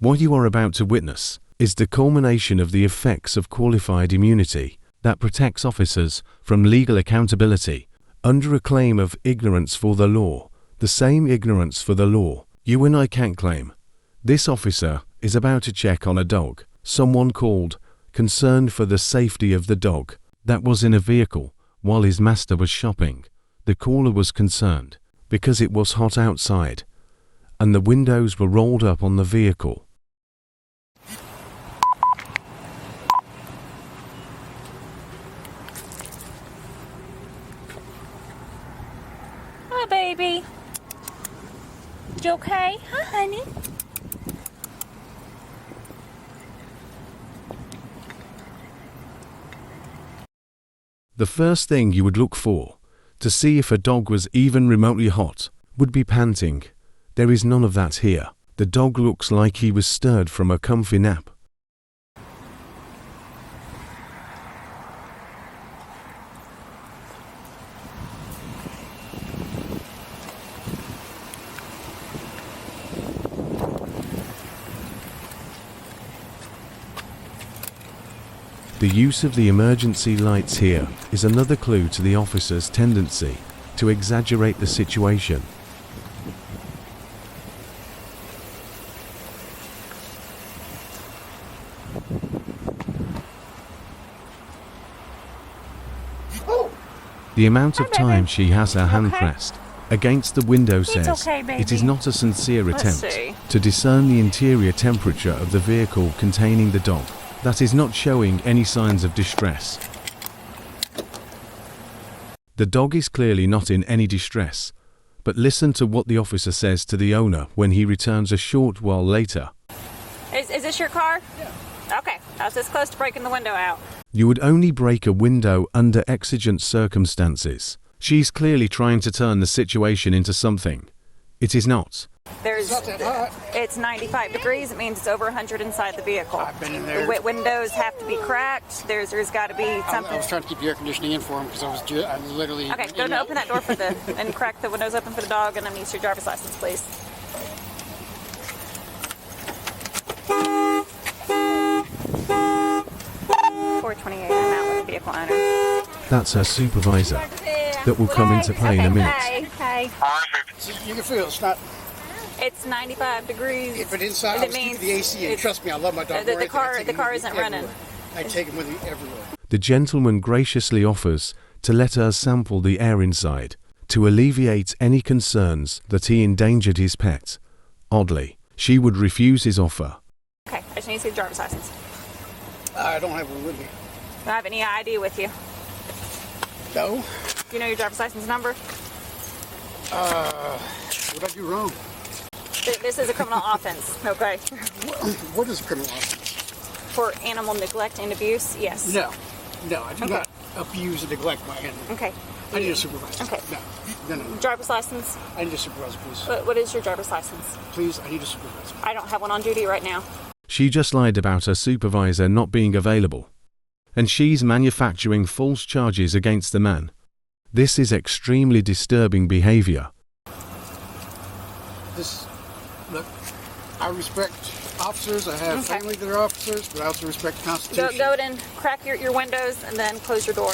What you are about to witness is the culmination of the effects of qualified immunity that protects officers from legal accountability under a claim of ignorance for the law, the same ignorance for the law you and I can't claim. This officer is about to check on a dog, someone called, concerned for the safety of the dog, that was in a vehicle while his master was shopping. The caller was concerned because it was hot outside and the windows were rolled up on the vehicle. Hi, baby. You okay? Hi, honey. The first thing you would look for, to see if a dog was even remotely hot, would be panting. There is none of that here. The dog looks like he was stirred from a comfy nap. The use of the emergency lights here is another clue to the officer's tendency to exaggerate the situation. The amount of time she has her hand pressed against the window says it is not a sincere attempt to discern the interior temperature of the vehicle containing the dog. That is not showing any signs of distress. The dog is clearly not in any distress, but listen to what the officer says to the owner when he returns a short while later. Is this your car? Yeah. Okay, I was this close to breaking the window out. You would only break a window under exigent circumstances. She's clearly trying to turn the situation into something. It is not. It's 95 degrees. It means it's over 100 inside the vehicle. I've been in there. The windows have to be cracked. There's got to be something. I was trying to keep the air conditioning in for him because I literally. Okay, go and open that door and crack the windows open for the dog, and then use your driver's license, please. $428. I'm out with the vehicle owner. That's her supervisor. That will come into play in a minute. Okay. You can feel it's not. It's 95 degrees. But inside, I was keeping the AC in. Trust me, I love my dog. The car isn't running. I take him with me everywhere. The gentleman graciously offers to let her sample the air inside to alleviate any concerns that he endangered his pet. Oddly, she would refuse his offer. Okay, I just need to see the driver's license. I don't have one with me. Do I have any ID with you? No. Do you know your driver's license number? What did I do wrong? This is a criminal offense, okay? What is a criminal offense? For animal neglect and abuse, yes. No, I do not abuse and neglect my animal. Okay. I need a supervisor. Okay. No. Driver's license? I need a supervisor, please. What is your driver's license? Please, I need a supervisor. I don't have one on duty right now. She just lied about her supervisor not being available. And she's manufacturing false charges against the man. This is extremely disturbing behavior. Look, I respect officers. I have family that are officers, but I also respect the Constitution. Go and crack your windows and then close your door.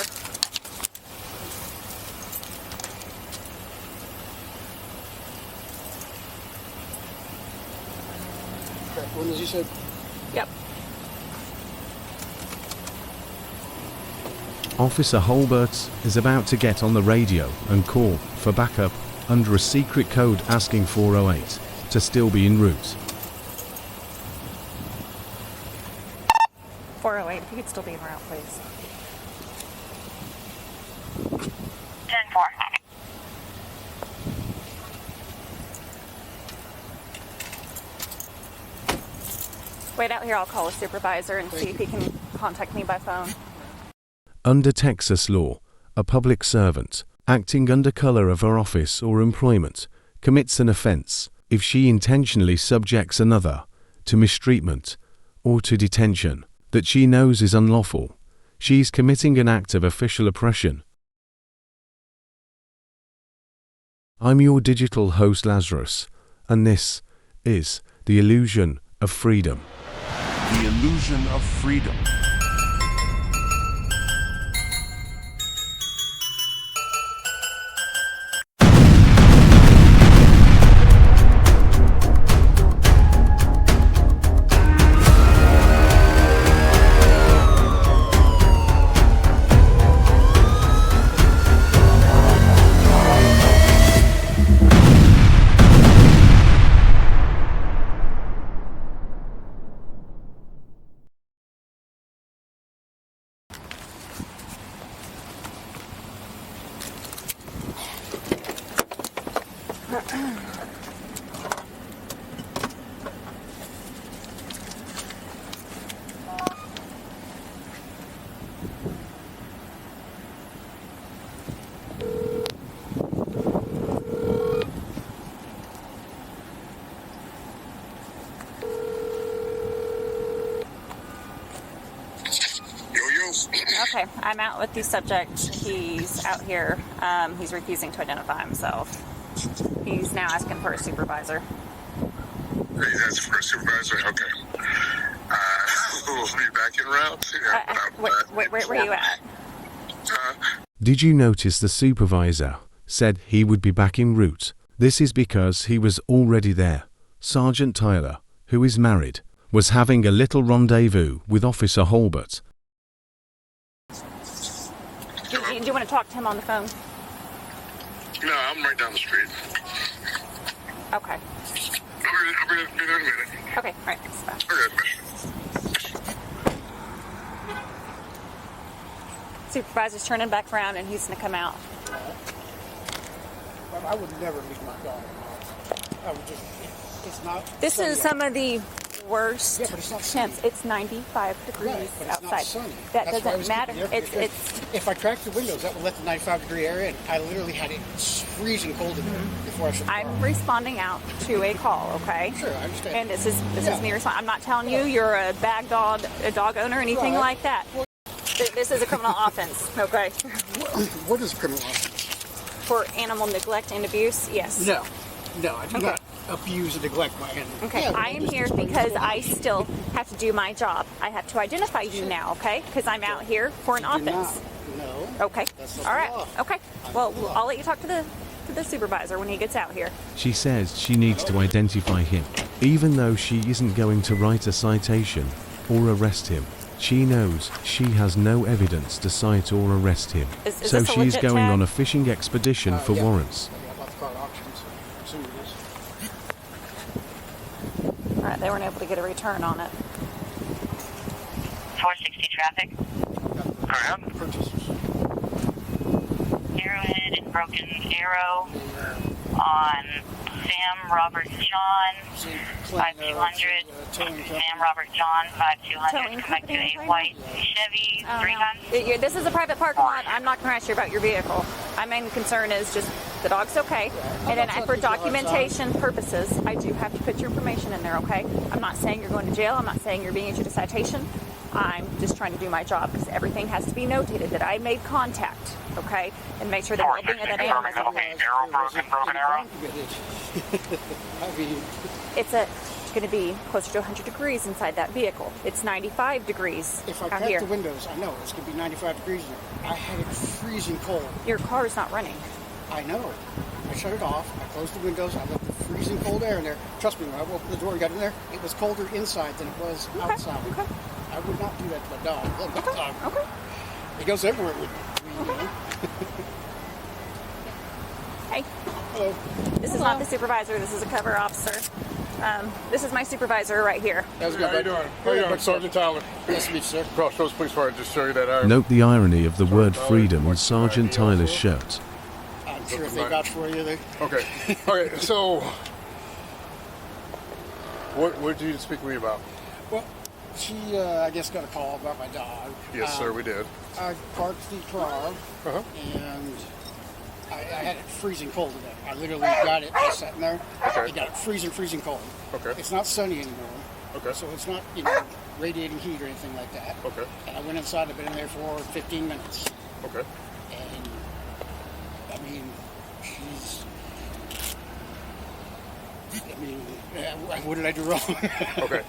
Crack windows, you said? Yep. Officer Holbert is about to get on the radio and call for backup under a secret code asking 408 to still be en route. 408, if you could still be en route, please. 10-4. Wait out here, I'll call a supervisor and see if he can contact me by phone. Under Texas law, a public servant, acting under color of her office or employment, commits an offense if she intentionally subjects another to mistreatment or to detention that she knows is unlawful. She is committing an act of official oppression. I'm your digital host Lazarus, and this is The Illusion of freedom. The illusion of freedom. Okay, I'm out with the subject. He's out here. He's refusing to identify himself. He's now asking for a supervisor. He's asking for a supervisor? Okay. We'll be back en route. Where are you at? Did you notice the supervisor said he would be back en route? This is because he was already there. Sergeant Tyler, who is married, was having a little rendezvous with Officer Holbert. Do you want to talk to him on the phone? No, I'm right down the street. Okay. I'll be there in a minute. Okay, all right, thanks. Bye. Okay, Supervisor's turning back around and he's going to come out. I would never leave my dog. I would just, it's not. This sunny is some of the worst Yeah, but it's not temps. sunny. It's 95 degrees Right, but it's not outside. sunny. That That's why I doesn't was matter. thinking, It's if I cracked the windows, that would let the 95-degree air in. I literally had it freezing cold in there before I shut the car I'm off. responding out to a call, okay? Sure, I understand. And this is Yeah. me responding. I'm not telling you you're a bag dog, a dog owner, or anything Right. like that. This is a criminal offense, okay? What is criminal offense? For animal neglect and abuse, yes. No, I do Okay. not abuse and neglect my animal. Okay, Yeah, I am just here explain because what's I going on. still have to do my job. I have to identify you now, okay? Because I'm out here for an You do offense. not. No. Okay. That's not All the right. law. Okay. Well, I'll let you talk to the supervisor when he gets out here. She says she needs to identify him, even though she isn't going to write a citation or arrest him. She knows she has no evidence to cite or arrest him, Is so this a she is legit going tag? on a fishing expedition for Yeah. warrants. Yeah, I bought the car at auction, so I'm assuming it is. All right. They weren't able to get a return on it. 460 traffic. Alright. Purchasers. Arrowhead and Broken Arrow on Sam Robert John, 5200. Sam Robert John, 5200. Towing Come back to company, a right? white Chevy, Oh, 3 no. tons. This is a private parking lot. I'm not going to ask you about your vehicle. My main concern is just the dog's okay. And then for documentation purposes, I do have to put your information in there, okay? I'm not saying you're going to jail. I'm not saying you're being issued a citation. I'm just trying to do my job because everything has to be notated that I made contact, okay? And make sure the well-being of that animal is okay. Arrow, broken arrow. I mean, It's going to be closer to 100 degrees inside that vehicle. It's 95 degrees if I out crack here. the windows, I know it's going to be 95 degrees in there. I had it freezing cold. Your car is not running. I know. I shut it off. I closed the windows. I let the freezing cold air in there. Trust me, when I opened the door and got in there, it was colder inside than it was outside. Okay. I would not do that to my dog. I love my dog. Okay. He goes everywhere with me. You know? Hey, Hello. this is not the supervisor. This is a cover officer. This is my supervisor right here. How's it going, How you bud? doing? How you doing, Sergeant Tyler? Nice to meet you, sir. Crossroads Police Fire, just show you that iron. Note the irony of the word freedom on Sergeant Tyler's shirt. I'm sure if they vouch for you, they... Okay. Okay, so what did you speak with me about? Well, she, I guess, got a call about my dog. Yes, sir, we did. I parked the car, Uh-huh. and I had it freezing cold in there. I literally got it just sitting there. Okay. It got it freezing cold. Okay. It's not sunny anymore. Okay. So it's not, radiating heat or anything like that. Okay. And I went inside. I've been in there for 15 minutes. Okay. And, I mean, What did I do wrong? Okay,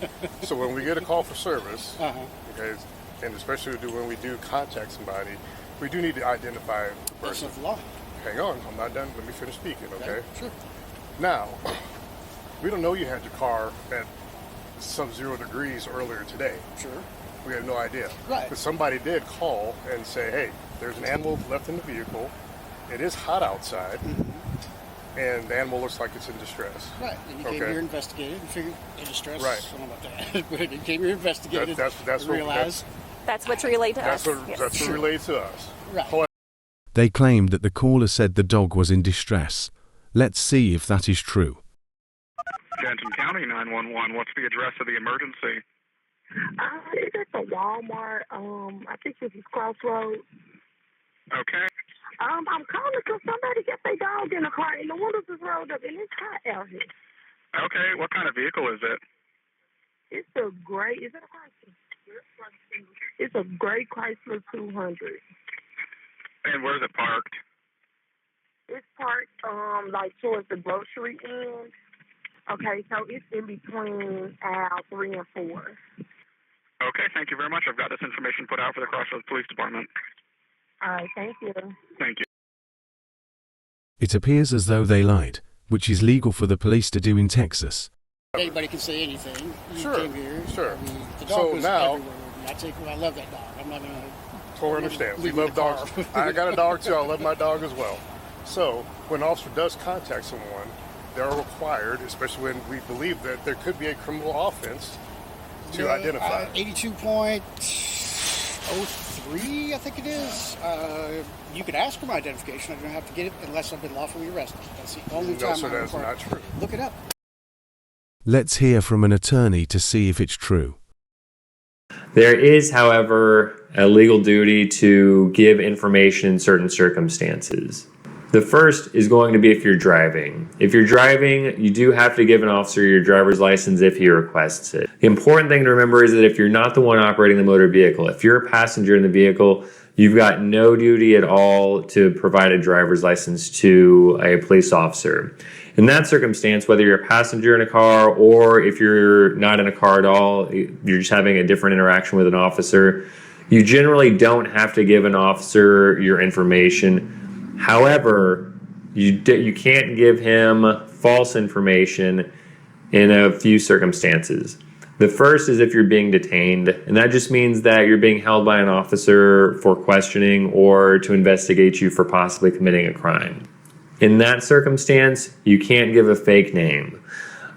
so when we get a call for service, Uh-huh. okay, and especially when we do contact somebody, we do need to identify the That's person. not the law. Hang on, I'm not done. Let me finish speaking, okay? Sure. Now, we don't know you had your car at sub-0 degrees earlier today. Sure. We had no idea. Right. But somebody did call and say, hey, there's an animal left in the vehicle. It is hot outside. Mm-hmm. And the animal looks like it's in distress. Right. And you came here, investigated, and figured in distress. Right. I don't know about that. But you came here, investigated, that's realized. That's what's relayed to us. That's what relayed to us. Right. They claimed that the caller said the dog was in distress. Let's see if that is true. Denton County 911, what's the address of the emergency? It's at the Walmart. I think this is Crossroads. Okay. I'm calling because somebody got their dog in the car and the windows is rolled up and it's hot out here. Okay, what kind of vehicle is it? It's a gray, is it a Chrysler? It's a gray Chrysler 200. And where's it parked? It's parked, like towards the grocery end. Okay, so it's in between aisle 3 and 4. Okay, thank you very much. I've got this information put out for the Crossroads Police Department. All right, thank you. Thank you. It appears as though they lied, which is legal for the police to do in Texas. Anybody can say anything. You Sure, came here. sure. I mean, the dog So was now- everywhere with me. I love that dog. I'm not going to... Totally understand. We Leave me love in the dogs. car. I got a dog too. I love my dog as well. So when an officer does contact someone, they are required, especially when we believe that there could be a criminal offense, to identify. 82.03, I think it is. You could ask for my identification. I don't have to get it unless I've been lawfully arrested. That's the only No, time sir, I'm that's required. not true. Look it up. Let's hear from an attorney to see if it's true. There is, however, a legal duty to give information in certain circumstances. The first is going to be if you're driving. If you're driving, you do have to give an officer your driver's license if he requests it. The important thing to remember is that if you're not the one operating the motor vehicle, if you're a passenger in the vehicle, you've got no duty at all to provide a driver's license to a police officer. In that circumstance, whether you're a passenger in a car or if you're not in a car at all, you're just having a different interaction with an officer, you generally don't have to give an officer your information. However, you can't give him false information in a few circumstances. The first is if you're being detained, and that just means that you're being held by an officer for questioning or to investigate you for possibly committing a crime. In that circumstance, you can't give a fake name.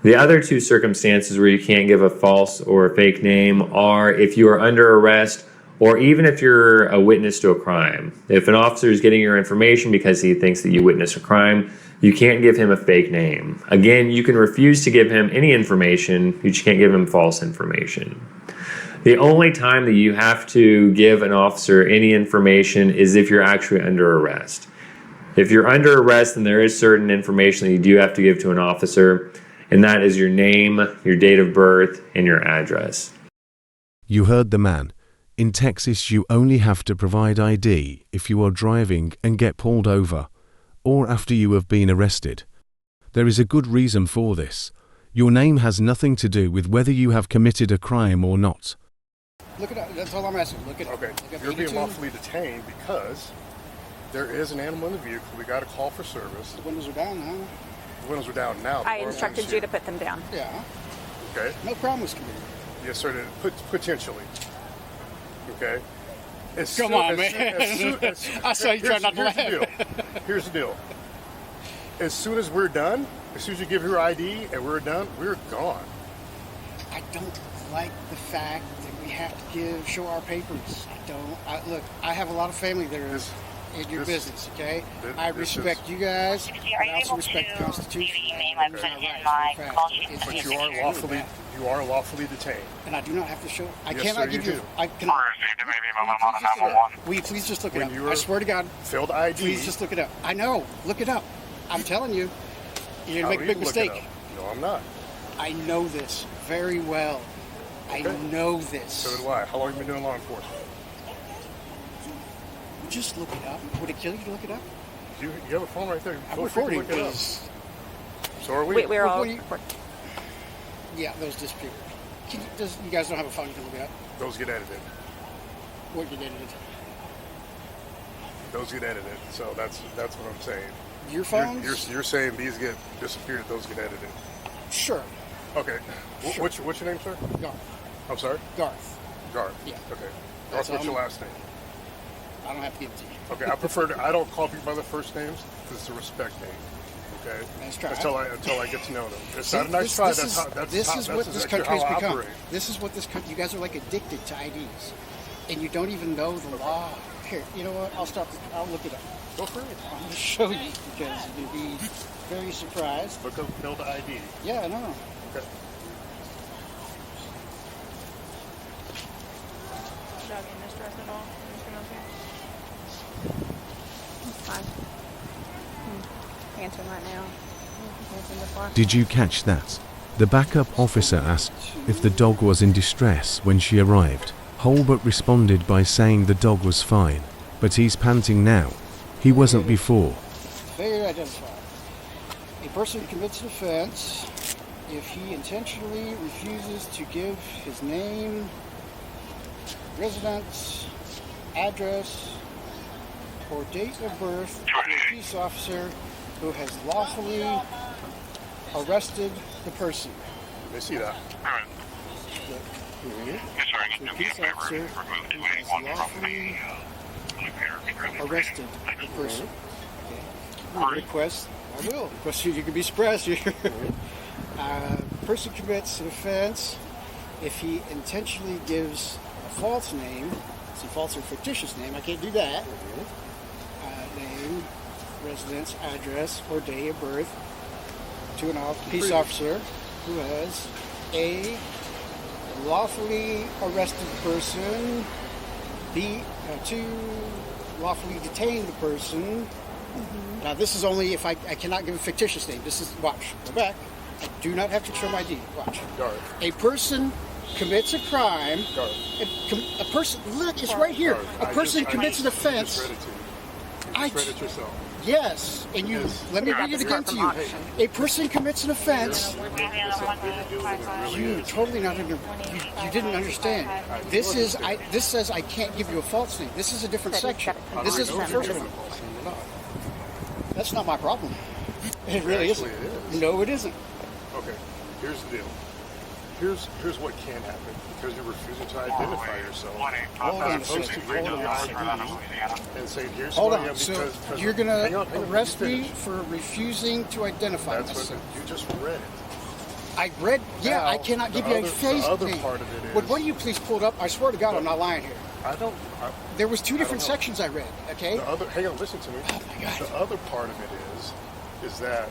The other two circumstances where you can't give a false or a fake name are if you are under arrest or even if you're a witness to a crime. If an officer is getting your information because he thinks that you witnessed a crime, you can't give him a fake name. Again, you can refuse to give him any information, you just can't give him false information. The only time that you have to give an officer any information is if you're actually under arrest. If you're under arrest, then there is certain information that you do have to give to an officer, and that is your name, your date of birth, and your address. You heard the man. In Texas, you only have to provide ID if you are driving and get pulled over, or after you have been arrested. There is a good reason for this. Your name has nothing to do with whether you have committed a crime or not. Look it up. That's all I'm asking. Look it up. Okay, Look up you're being 82. lawfully detained because there is an animal in the vehicle. We got a call for service. The windows are down now. The windows are down now. I instructed you to put them down. Yeah. Okay. No crime was committed. Yes, sir. Potentially. Okay. Come on, man. I saw you trying not to laugh. Here's the deal. As soon as we're done, as soon as you give your ID and we're done, we're gone. I don't like the fact that we have to show our papers. Look, I have a lot of family that are in your business, okay? I respect you guys, but I also respect the Constitution. But you are lawfully detained. And I do not have to show. I Yes, cannot sir, give you you. do. I cannot. Will you please just look it up? I swear to God. Filled ID. Please just look it up. I know. Look it up. I'm telling you. You're going to make a big mistake. No, I'm not. I know this very well. I know this. So do I. How long have you been doing law enforcement? Just look it up. Would it kill you to look it up? You have a phone right there. I'm recording. So are we. We're all recording. Yeah, those disappeared. You guys don't have a phone you can look it up? Those get edited. What get edited? Those get edited. So that's what I'm saying. Your phones? You're saying these get disappeared, those get edited. Sure. Okay. Sure. What's your name, sir? Garth. I'm sorry? Garth. Garth. Yeah. Okay. Garth, what's your last name? I don't have to give it to you. Okay, I don't call people by their first names because it's a respect name. Okay. Nice try. Until I get to know them. It's not a nice try. This is what this country's become. This is what this country. You guys are like addicted to IDs, and you don't even know the law. Here, you know what? I'll stop. I'll look it up. Go for it. I'm going to show you because you'll be very surprised. Look up build ID. Yeah, I know. Okay. Dog in distress at all? It's fine. Answering right now. Answering before. Did you catch that? The backup officer asked if the dog was in distress when she arrived. Holbert responded by saying the dog was fine, but he's panting now. He wasn't before. Failure to identify. A person commits an offense if he intentionally refuses to give his name, residence, address, or date of birth to a police officer who has lawfully arrested the person. Let me see that. The police officer who has lawfully arrested the person. Request, I will. Request you can be surprised here. Person commits an offense if he intentionally gives a false name. It's a false or fictitious name. I can't do that. Name, residence, address, or day of birth to an peace officer who has A, lawfully arrested the person, B, 2, lawfully detained the person. Now this is only if I cannot give a fictitious name. This is, watch, go back. I do not have to show my ID. Watch. A person commits a crime. A person, look, it's right here. A person commits an offense. I read it yourself. Yes, and you let me read it again to you. A person commits an offense. You totally not under. You didn't understand. This says I can't give you a false name. This is a different section. This is the first one. That's not my problem. It really isn't. No, it isn't. Okay, here's the deal. Here's what can happen because you're refusing to identify yourself. I'm supposed to bring your ID and say, here's who I am because... So you're going to arrest me for refusing to identify myself. That's what you just read it. I read, yeah, I cannot give you a face name. The other part of it is... What do you please pull it up? I swear to God, I'm not lying here. There was two different sections I read, okay? Hang on, listen to me. Oh my God. The other part of it is that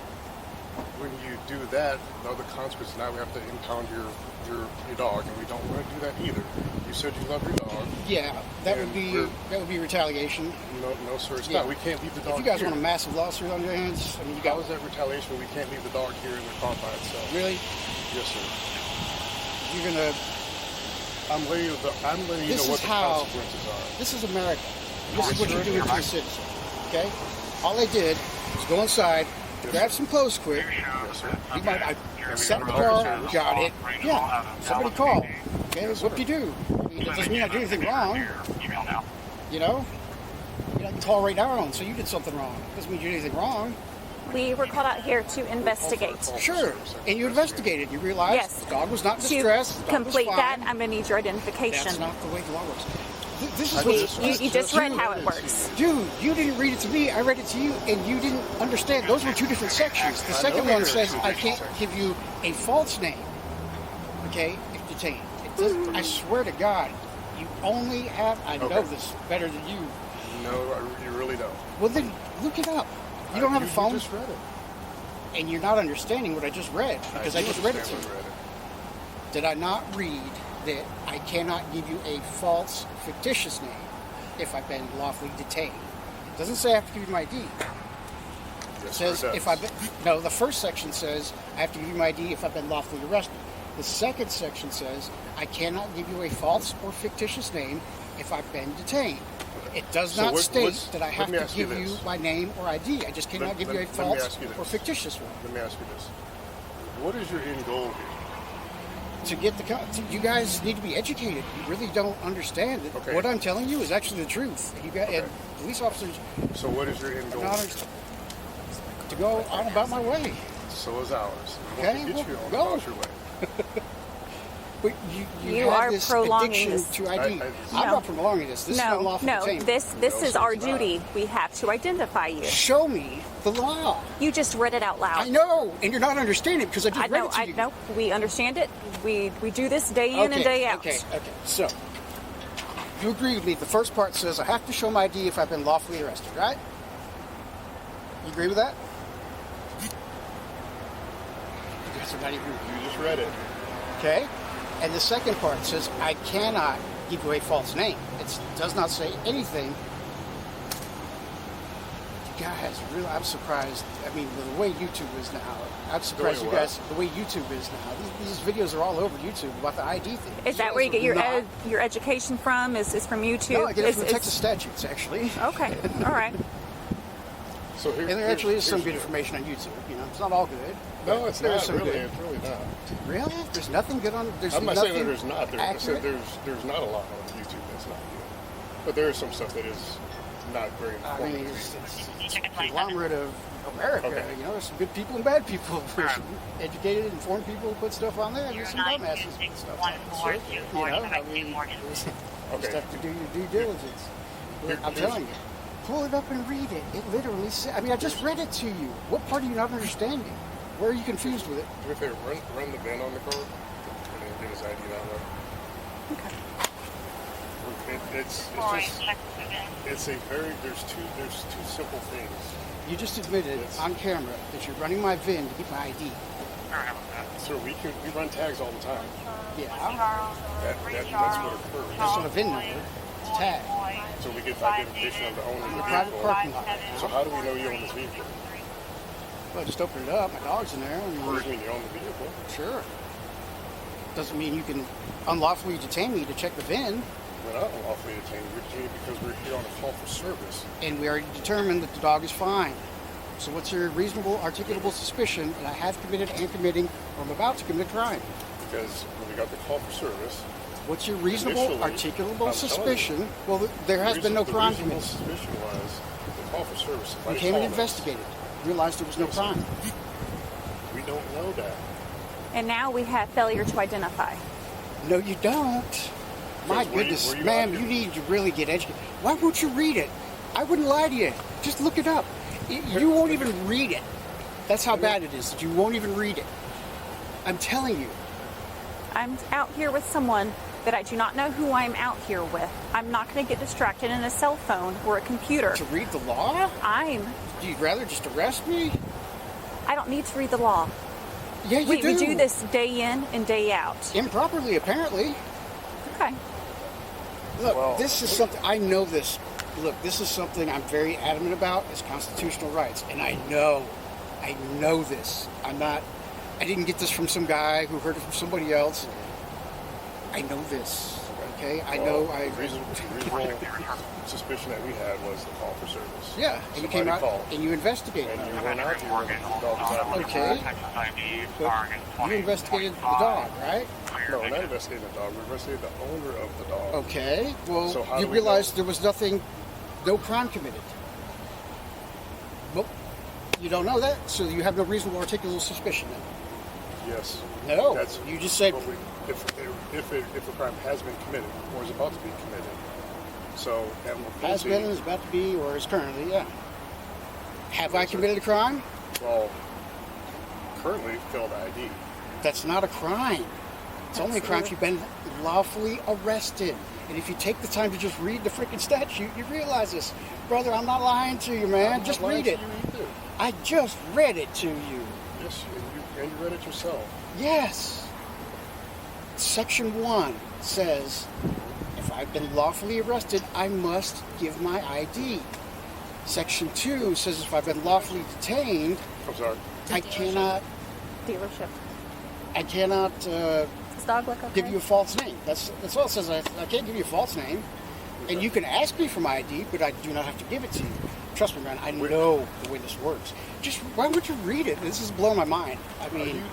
when you do that, the other consequence, now we have to impound your dog, and we don't want to do that either. You said you love your dog. Yeah, that would be retaliation. No, sir, it's not. We can't leave the dog here. If you guys want a massive lawsuit on your hands, I mean, you got... How is that retaliation when we can't leave the dog here in the car by itself? Really? Yes, sir. You're gonna... I'm letting you know what the consequences are. This is America. This is what you're doing to the citizen. Okay? All I did was go inside, grab some clothes quick. Yes, sir. I set the car, got it. Yeah, somebody called. Okay, that's what you do. It doesn't mean I do anything wrong. You know? I can call right now, so you did something wrong. It doesn't mean you did anything wrong. We were called out here to investigate. Sure, and you investigated. You realized the dog was not in distress. To complete that, I'm going to need your identification. That's not the way the law works. This is you just read how it works. Dude, you didn't read it to me. I read it to you, and you didn't understand. Those were two different sections. The second one says I can't give you a false name. Okay, if detained. I swear to God, you only have. I know this better than you. No, you really don't. Well, then look it up. You don't have a phone? You just read it. And you're not understanding what I just read, because I just read it to you. Did I not read that I cannot give you a false, fictitious name if I've been lawfully detained? It doesn't say I have to give you my ID. It says if I've been... No, the first section says I have to give you my ID if I've been lawfully arrested. The second section says I cannot give you a false or fictitious name if I've been detained. It does not state that I have to give you my name or ID. I just cannot give you a false or fictitious one. Let me ask you this. What is your end goal here? to get you guys need to be educated. You really don't understand it. Okay. What I'm telling you is actually the truth. You guys, and police officers. So what is your end goal? To go on about my way. So is ours. Okay, We'll get you on go. about your way. But you are have this prolonging addiction this. to ID. I'm No. not prolonging this. This is unlawful detainment. This is our duty. We have to identify you. Show me the law. You just read it out loud. I know, and you're not understanding because I just read it to you. I know. We understand it. We do this day in and day out. Okay. So, you agree with me. The first part says I have to show my ID if I've been lawfully arrested, right? You agree with that? You guys are not even. You just read it. Okay. And the second part says I cannot give you a false name. It does not say anything. You guys, really, I'm surprised. I mean, with the way YouTube is now, I'm surprised you guys, the way YouTube is now. These videos are all over YouTube about the ID thing. Is that where you get your education from? Is from YouTube? No, I get it from Texas statutes, actually. Okay, all right. So and there actually is some good information on YouTube. You know, it's not all good. No, it's not really. Good. It's really not. Really? There's nothing good on. I'm not saying that there's not. I said there's not a lot on YouTube that's not good, but there is some stuff that is not very important. I mean, it's a conglomerate of America. Okay. You know, there's some good people and bad people. There's some educated, informed people who put stuff on there. And there's some dumbasses who put stuff on there. You know, I mean, you just have to do your due diligence. I'm telling you. Pull it up and read it. It literally says, I mean, I just read it to you. What part are you not understanding? Where are you confused with it? Do me a favor, run the VIN on the car and then get his ID that way. Okay. There's two simple things. You just admitted on camera that you're running my VIN to get my ID. Sir, we run tags all the time. Yeah. That's what occurs. That's not a VIN number. It's a tag. So we get identification of the owner of the private vehicle. parking lot. So how do we know you own this vehicle? Well, just open it up. My dog's in there. Does it mean you own the vehicle? Sure. Doesn't mean you can unlawfully detain me to check the VIN. We're not unlawfully detained. We're detained because we're here on a call for service. And we already determined that the dog is fine. So what's your reasonable, articulable suspicion that I have committed and committing or I'm about to commit a crime? Because when we got the call for service... What's your reasonable, articulable suspicion? Well, there has been no crime committed. The suspicion was the call for service. We came and investigated. Realized there was no crime. We don't know that. And now we have failure to identify. No, you don't. My goodness, ma'am, you need to really get educated. Why won't you read it? I wouldn't lie to you. Just look it up. You won't even read it. That's how bad it is. You won't even read it. I'm telling you. I'm out here with someone that I do not know who I'm out here with. I'm not going to get distracted in a cell phone or a computer. To read the law? You'd rather just arrest me? I don't need to read the law. Yeah, you do. We do this day in and day out. Improperly, apparently. Okay. Look, this is something, I know this. Look, this is something I'm very adamant about, is constitutional rights. And I know this. I didn't get this from some guy who heard it from somebody else. I know this, okay? The reasonable suspicion that we had was the call for service. Yeah, and you came out and you investigated. And you went out here and the dog was out. Okay. But you investigated the dog, right? No, we're not investigating the dog. We investigated the owner of the dog. Okay. Well, so you realized there was no crime committed. Well, you don't know that, so you have no reasonable articulable suspicion then? Yes. No. You just said... If a crime has been committed or is about to be committed. So, has been, is about to be, or is currently, yeah. Have I committed a crime? Well, currently failed ID. That's not a crime. It's only a crime if you've been lawfully arrested. And if you take the time to just read the freaking statute, you realize this. Brother, I'm not lying to you, man. Just read it. I just read it to you. Yes, and you read it yourself. Yes. Section 1 says, if I've been lawfully arrested, I must give my ID. Section 2 says if I've been lawfully detained, I cannot... Dealership. I cannot give you a false name. That's all it says. I can't give you a false name. And you can ask me for my ID, but I do not have to give it to you. trust me, man. I know the way this works. Just why would you read it? This is blowing my mind. I mean,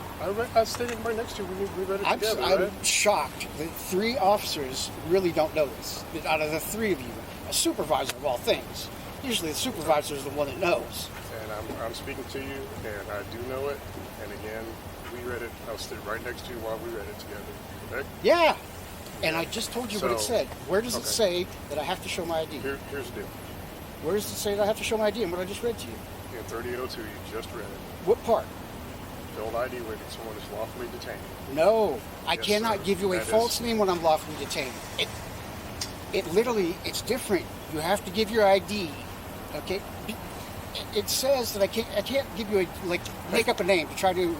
I stayed right next to you. We read it together. I'm shocked that 3 officers really don't know this. That out of the 3 of you, a supervisor of all things, usually the supervisor is the one that knows. And I'm speaking to you, and I do know it. And again, we read it. I was sitting right next to you while we read it together. Okay? Yeah. And I just told you what it said. Where does it say that I have to show my ID? Here's the deal. Where does it say that I have to show my ID and what I just read to you? In 3802, you just read it. What part? Field ID when someone is lawfully detained. No, I Yes, cannot sir. give you a That false name when I'm lawfully detained. It literally, it's different. You have to give your ID. Okay? It says that I can't give you make up a name to try to,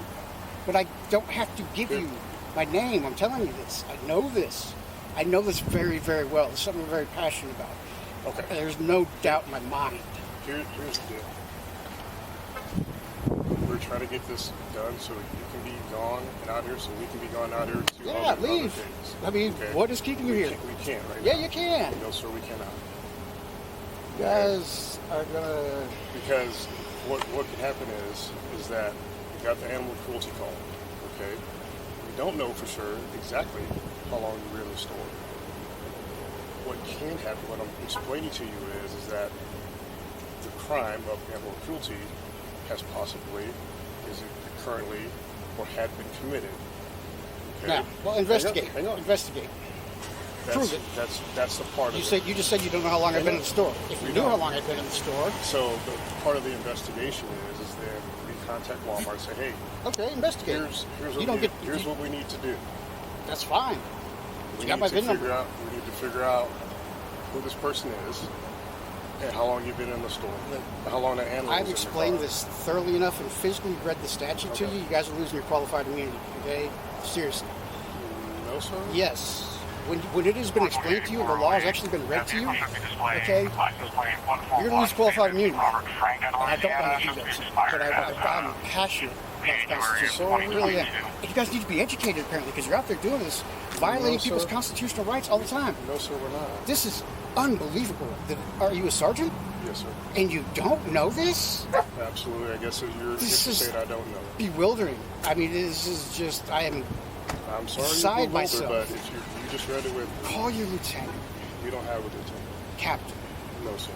but I don't have to give you my name. I'm telling you this. I know this. I know this very, very well. It's something I'm very passionate about. Okay. There's no doubt in my mind. Here's the deal. We're trying to get this done so you can be gone and out here, so we can be gone out here to other leave. things. I mean, what is keeping you here? We can't right Yeah, now. you can. No, sir, we cannot. You guys are gonna. Because what can happen is that you got the animal cruelty call. Okay. We don't know for sure exactly how long you were in the store. What can happen, what I'm explaining to you is that the crime of animal cruelty has possibly, is it currently, or had been committed. Okay? Now, well, investigate. Hang on. Investigate. Prove it. That's the part of it. You just said you don't know how long I've been in the store. If you knew how long I've been in the store. So the part of the investigation is then we contact Walmart and say, hey, okay, investigate. Here's what we need to do. That's fine. We need to figure out who this person is and how long you've been in the store. How long that animal I've is explained this thoroughly enough and physically read the statute to you. You guys are losing your qualified immunity. Okay? Seriously. No, sir? Yes. When it has been explained to you and the law has actually been read to you, okay, you're going to lose qualified immunity. And I don't want to do this, but I'm passionate about the Constitution. So I really am. And you guys need to be educated, apparently, because you're out there doing this, violating people's constitutional rights all the time. No, sir, we're not. This is unbelievable. Are you a sergeant? Yes, sir. And you don't know this? Absolutely. I guess you're saying I don't know. Bewildering. I mean, this is just, I'm sorry beside you're bewildered, myself. but if you just read it with... Call your lieutenant. We don't have a lieutenant. Captain. No, sir.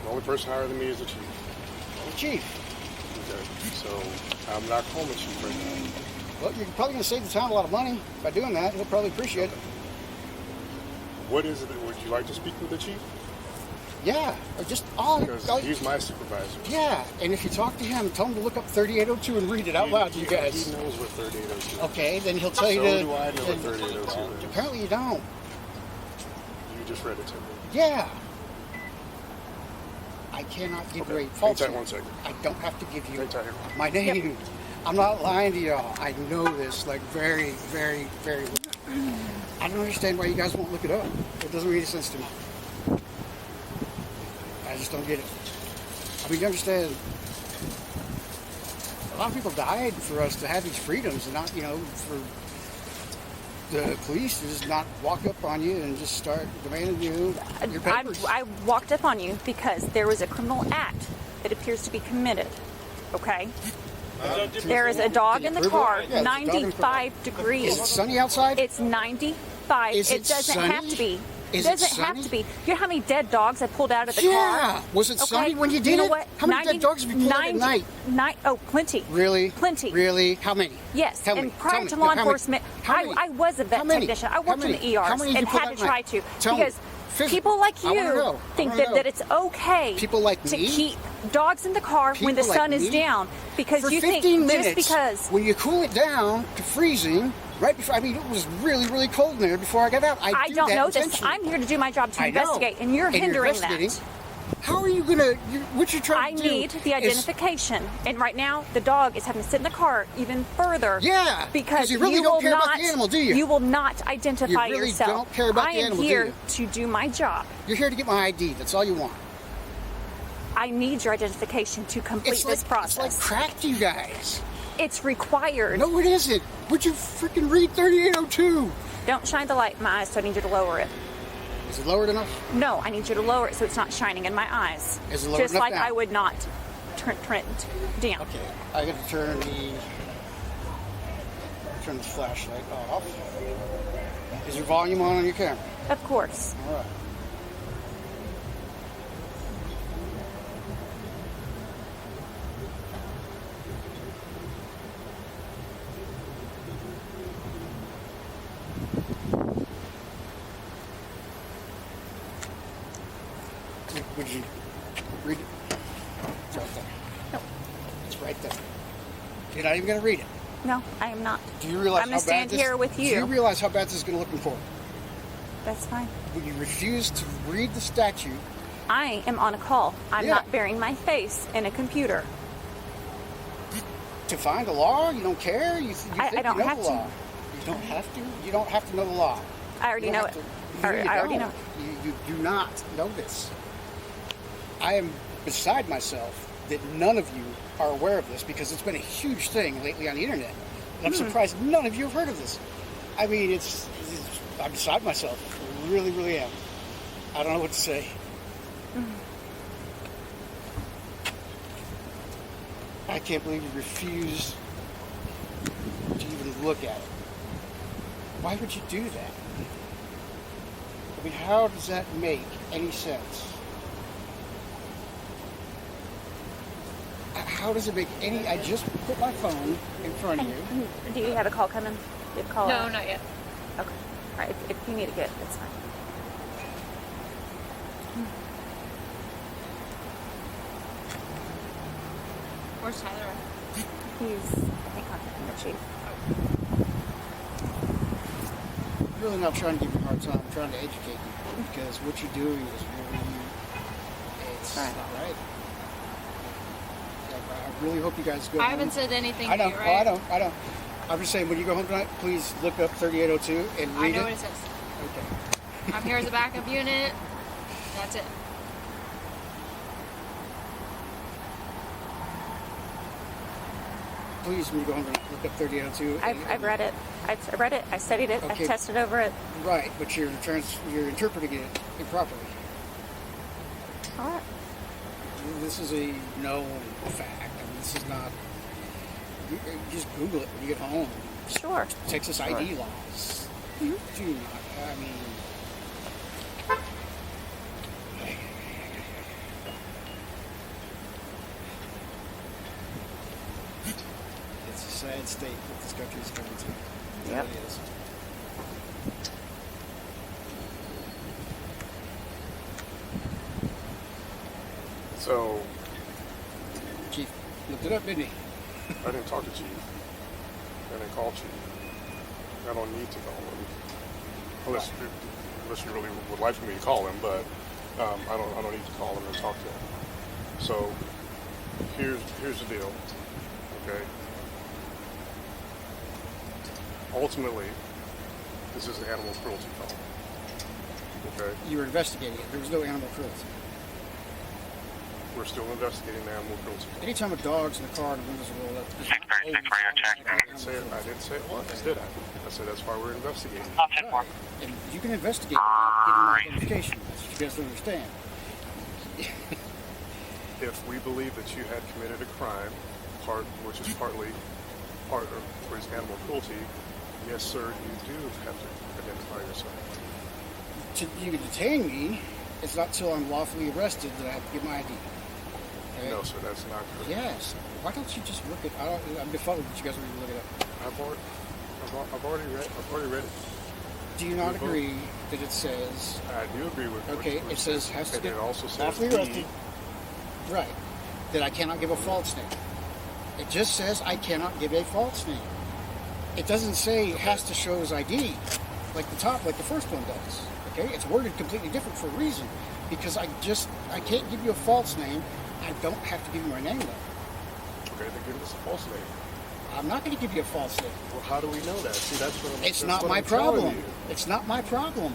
The only person higher than me is the chief. The chief. Okay. So I'm not calling the chief right now. Well, you're probably going to save the town a lot of money by doing that. He'll probably appreciate it. What is it? Would you like to speak with the chief? Yeah, or just all. Because he's my supervisor. Yeah, and if you talk to him, tell him to look up 3802 and read it out loud to you guys. He knows what 3802 is. Okay, then he'll tell you So to. do I know what 3802 is. Apparently you don't. You just read it to me. Yeah. I cannot give you a false Hang tight name. 1 second. I don't have to give you Hang tight here. my name. I'm not lying to y'all. I know this like very, very, very well. I don't understand why you guys won't look it up. It doesn't make any sense to me. I just don't get it. I mean, you understand, a lot of people died for us to have these freedoms and not, for the police to just not walk up on you and just start demanding your papers. I walked up on you because there was a criminal act that appears to be committed, okay? There is a dog in the car, 95 degrees. Is it sunny outside? It's 95. Is it doesn't sunny? have to be. Is It it doesn't have sunny? to be. You know how many dead dogs I pulled out of the car? Yeah. Was it sunny when you did You know it? what? How many dead dogs have you pulled out at night? Oh, plenty. Really? Plenty. Really? How many? Yes. Tell me. And prior Tell to me. law How many? enforcement, How many? I was a vet How many? technician. I How worked in many? the How ERs many did and you pull had out to at try night? to Tell me. because people like I wanna you know. think I wanna know. that it's okay People like to me? keep dogs in the car when the People sun like is me? down because For you 15 think minutes, just because when you cool it down to freezing, right before, I mean, it was really, really cold in there before I got out. I do don't that know this. intentionally. I'm here to do my job to I know. investigate, and you're hindering investigating. that. How are you gonna? What you're trying to do? I need the identification, and right now the dog is having to sit in the car even further. Yeah, because you really you don't will care not. about the animal, do you? You will not identify You really yourself. don't care about I the animal, am do here you? to do my job. You're here to get my ID. That's all you want. I need your identification to complete this process. It's like crack to you guys. It's required. No, it isn't. Would you freaking read 3802? Don't shine the light in my eyes, so I need you to lower it. Is it lowered enough? No, I need you to lower it so it's not shining in my eyes. Is it lowered Just enough like now? I would not turn it down. Okay, I got to turn this flashlight off. Is your volume on your camera? Of course. All right. Would you read it? It's right there. No. It's right there. You're not even going to read it. No, I am not. Do you realize I'm going to stand here with you. Do you realize how bad this is going to look in court? That's fine. When you refuse to read the statute. I am on a call. I'm Yeah. not burying my face in a computer. To find a law, you don't care? You think I don't you know have the to. law. You don't have to? You don't have to know the law. I already know it. I already know. You do not know this. I am beside myself that none of you are aware of this because it's been a huge thing lately on the internet. And I'm surprised none of you have heard of this. I mean, I'm beside myself. I really, really am. I don't know what to say. I can't believe you refuse to even look at it. Why would you do that? I mean, how does that make any sense? How does it make any... I just put my phone in front of you. Do you have a call coming? Do you have a call? No, not yet. Okay. All right. If you need to get it, it's fine. Where's Tyler at? He's, I think, contacting the chief. I'm really not trying to give you a hard time. I'm trying to educate you because what you're doing is really... It's Right. not right. I really hope you guys go I home. haven't said anything I know. to you, Oh, I right? know. I'm just saying, when you go home tonight, please look up 3802 and read I know it. what it says. Okay. I'm here as a backup unit. That's it. Please, when you go home tonight, look up 3802. I've read it. I've read it. I studied it. Okay. I tested over it. Right, but you're interpreting it improperly. All right. This is a known fact. I mean, this is not... You just Google it when you get home. Sure. Texas ID laws. Do not... I mean... It's a sad state that this country is coming to. Yep. It is. So, Chief looked it up, didn't he? I didn't talk to Chief. I didn't call Chief. I don't need to call him. Unless you really would like for me to call him, but I don't need to call him and talk to him. So, here's the deal, okay? Ultimately, this is an animal cruelty call, okay? You were investigating it. There was no animal cruelty. We're still investigating the animal cruelty call. Anytime a dog's in the car and the windows are rolled up, I didn't say it once, did I? I said that's why we're investigating. right. And you can investigate without getting my identification. That's what you guys don't understand. If we believe that you had committed a crime, which is partly animal cruelty, yes, sir, you do have to identify yourself. You can detain me. It's not till I'm lawfully arrested that I have to give my ID. Okay? No, sir, that's not correct. Yes. Why don't you just look at? I'm befuddled that you guys are going to look it up. I've already read it. Do you not agree that it says? I do agree with. Okay, it says has to and get it also says lawfully arrested. Right. That I cannot give a false name. It just says I cannot give a false name. It doesn't say it has to show his ID, like the first one does. Okay, it's worded completely different for a reason, because I can't give you a false name. I don't have to give you my name though. Okay, then give us a false name. I'm not going to give you a false name. Well, how do we know that? See, that's what I'm. It's that's not what my I'm telling problem. you. It's not my problem.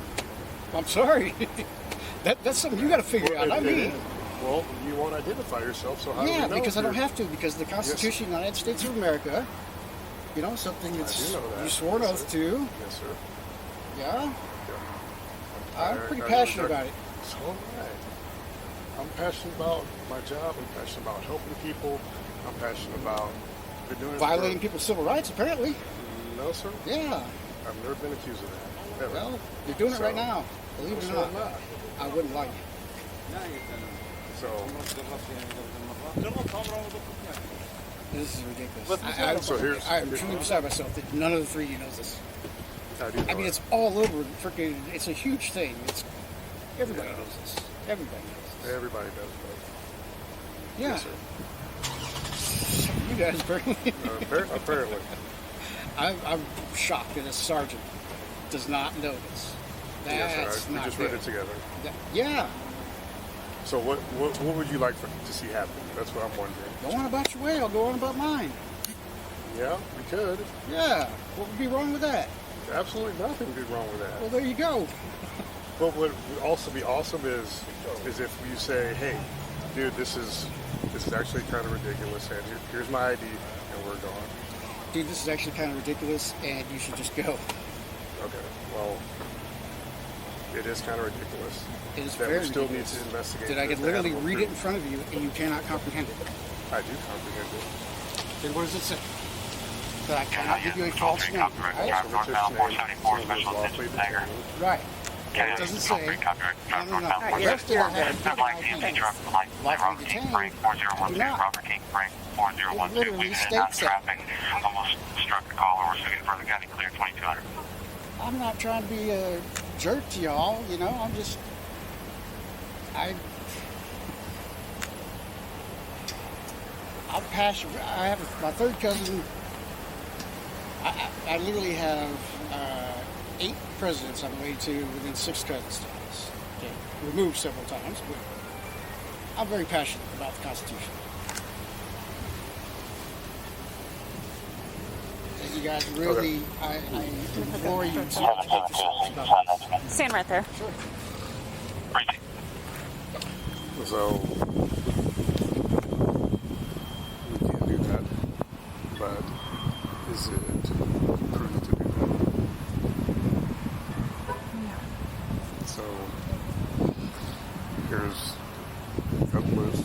I'm sorry. That's something you got to figure out, not me. Well, you won't identify yourself, so how do we know? Because I don't have to, because the Constitution of the United States of America, something that's I do know that. you swore an oath to. Yes, sir. Yeah? I'm pretty passionate about it. So am I. I'm passionate about my job. I'm passionate about helping people. I'm passionate about doing Violating people's civil rights, apparently. No, sir. Yeah. I've never been accused of that. Ever. Well, you're doing it right now. Believe it or not. I wouldn't like it. So. This is ridiculous. I'm truly beside myself that none of the three of you knows this. I mean, it's all over. Freaking, it's a huge thing. Everybody knows this. Everybody knows this. Everybody does. Yeah. Yes, sir. You guys apparently. Apparently. I'm shocked that a sergeant does not know this. That's we just read it together. Yeah. So what would you like to see happen? That's what I'm wondering. Go on about your way. I'll go on about mine. Yeah, we could. Yeah. What would be wrong with that? Absolutely nothing would be wrong with that. Well, there you go. But what would also be awesome is if you say, hey, dude, this is actually kind of ridiculous, and here's my ID, and we're gone. Dude, this is actually kind of ridiculous, and you should just go. Okay, well, it is kind of ridiculous. It is that very we still ridiculous. need to investigate. That I could literally read it in front of you, and you cannot comprehend it. I do comprehend it. Then what does it say? That I cannot give you a false name, right? Right. It doesn't say. No. Yes, there have been IDs. Lawfully detained. Do not. It literally states that. Almost struck the caller. We're looking for the county clear 2200. I'm not trying to be a jerk to y'all, you know. I'm just. I'm passionate. I have my third cousin. I literally have 8 presidents I'm related to within 6 cousins. Okay, removed several times, but I'm very passionate about the Constitution. And you guys really, I implore you to take yourselves about this. Stand right there. Sure. So we can't do that, but is it prudent to do that? So here's cut loose,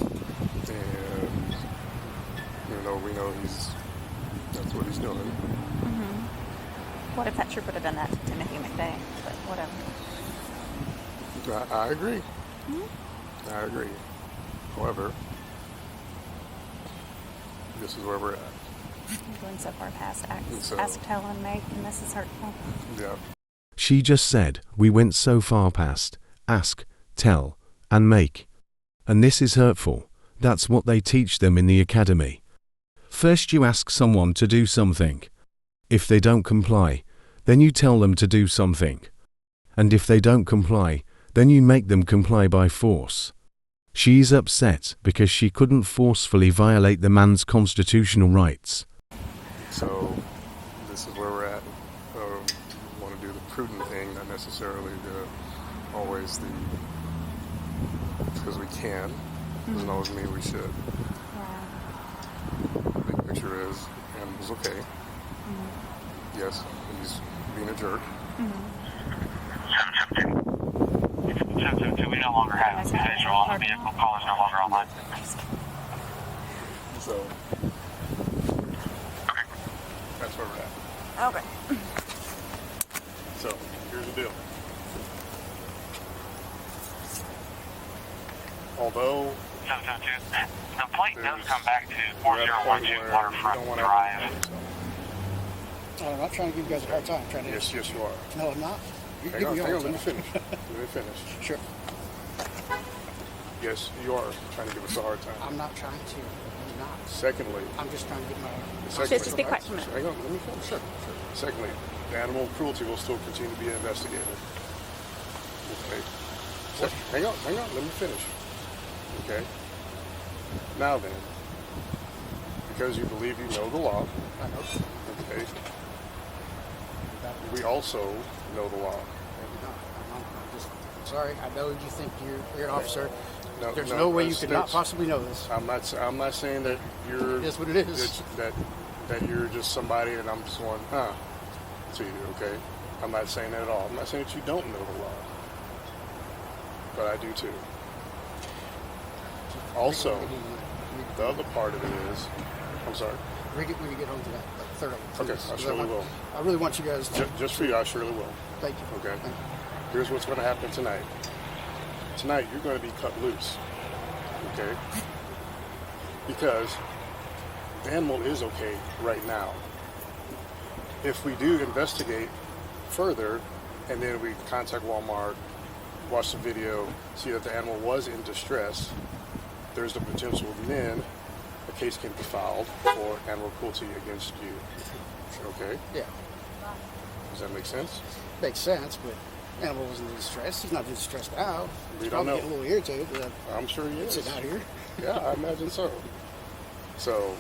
and we know that's what he's doing. Mm-hmm. What if that trooper would have done that to Timothy McVeigh? But whatever. I agree. Mm-hmm. I agree. However, this is where we're at. I'm going so far past ask, tell, and make, and this is hurtful. Yeah. She just said, we went so far past ask, tell, and make. And this is hurtful. That's what they teach them in the academy. First you ask someone to do something. If they don't comply, then you tell them to do something. And if they don't comply, then you make them comply by force. She's upset because she couldn't forcefully violate the man's constitutional rights. So, this is where we're at. We want to do the prudent thing, not necessarily always because we can. Doesn't always mean we should. The big picture is, and it was okay. Yes, he's being a jerk. 772, we no longer have visual on the vehicle. Call is no longer online. So, okay, that's where we're at. Okay. So, here's the deal. Although 772, the plate does come back to 4012 Waterfront Drive. I'm not trying to give you guys a hard time. I'm trying to. Yes, you are. No, I'm not. Hang on, let me finish. Let me finish. Sure. Yes, you are trying to give us a hard time. I'm not trying to. I'm not. Secondly, I'm just trying to get my. Just be quiet for a minute. Hang on, let me finish. Sure. Secondly, the animal cruelty will still continue to be investigated. Okay. Hang on, let me finish. Okay. Now then, because you believe you know the law, okay, we also know the law. I'm sorry, I know you think you're an officer. No, There's no way you could not possibly know this. I'm not saying that you're. It is what it is. That you're just somebody and I'm just going, to you, okay? I'm not saying that at all. I'm not saying that you don't know the law. but I do too. Also, the other part of it is, I'm sorry. Read it when you get home to that third one. Okay, I surely will. I really want you guys to. Just for you, I surely will. Thank you. Okay. Thank you. Here's what's going to happen tonight. Tonight, you're going to be cut loose. Okay? Because the animal is okay right now. If we do investigate further, and then we contact Walmart, watch the video, see that the animal was in distress, there's the potential then a case can be filed for animal cruelty against you. Okay? Yeah. Does that make sense? Makes sense, but animal wasn't in distress. He's not in distress now. We He's don't probably know. getting a little irritated. But I'm sure he is. sitting out here. Yeah, I imagine so. So.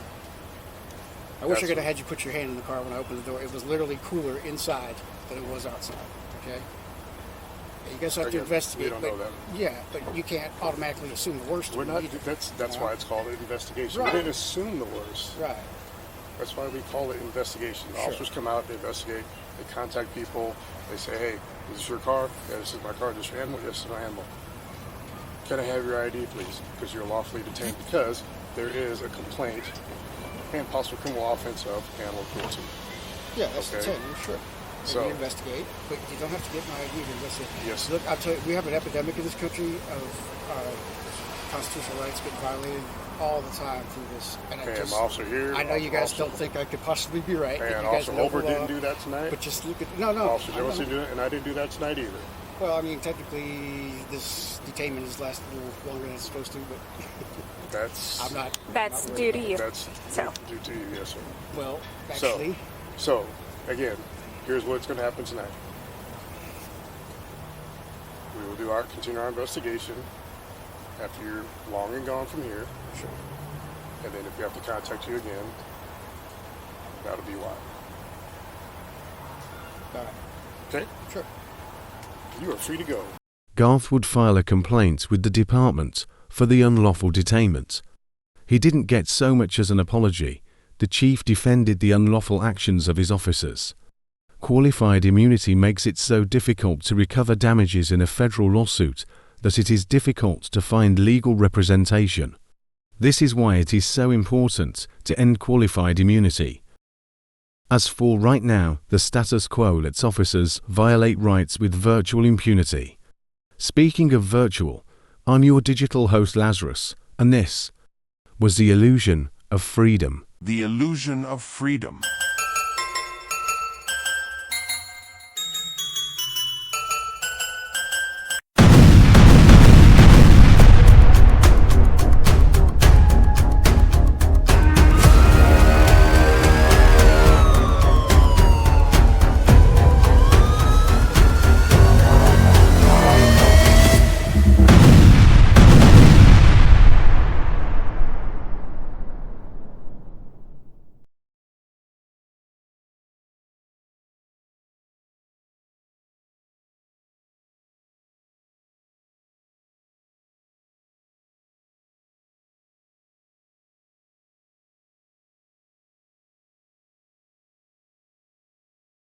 I wish I could have had you put your hand in the car when I opened the door. It was literally cooler inside than it was outside. Okay? You guys have to investigate. We don't know that. Yeah, but you can't automatically assume the worst. We're not. That's why it's called an investigation. Right. We didn't assume the worst. Right. That's why we call it investigation. The officers come out, they investigate, they contact people, they say, hey, is this your car? Yeah, this is my car. Is this your animal? Yes, this is my animal. Can I have your ID, please? Because you're lawfully detained. Because there is a complaint and possible criminal offense of animal cruelty. Yeah, that's okay. the thing. Sure. So you investigate, but you don't have to get my ID to investigate. Yes. Look, I'll tell you, we have an epidemic in this country of constitutional rights getting violated all the time through this. And okay, I'm officer here. I know you guys don't think I could possibly be right. And you guys Officer know Over the law, didn't do that tonight. But just look at no. Officer Jones didn't do it, and I didn't do that tonight either. Well, I mean, technically, this detainment has lasted a little longer than it's supposed to, but that's I'm not. That's not due to you. That's so. due to you, yes, sir. Well, actually. So again, here's what's going to happen tonight. We will continue our investigation after you're long and gone from here. Sure. And then if we have to contact you again, that'll be why. All right. Okay? Sure. You are free to go. Garth would file a complaint with the department for the unlawful detainment. He didn't get so much as an apology. The chief defended the unlawful actions of his officers. Qualified immunity makes it so difficult to recover damages in a federal lawsuit that it is difficult to find legal representation. This is why it is so important to end qualified immunity. As for right now, the status quo lets officers violate rights with virtual impunity. Speaking of virtual, I'm your digital host Lazarus, and this was The Illusion of Freedom. The Illusion of Freedom.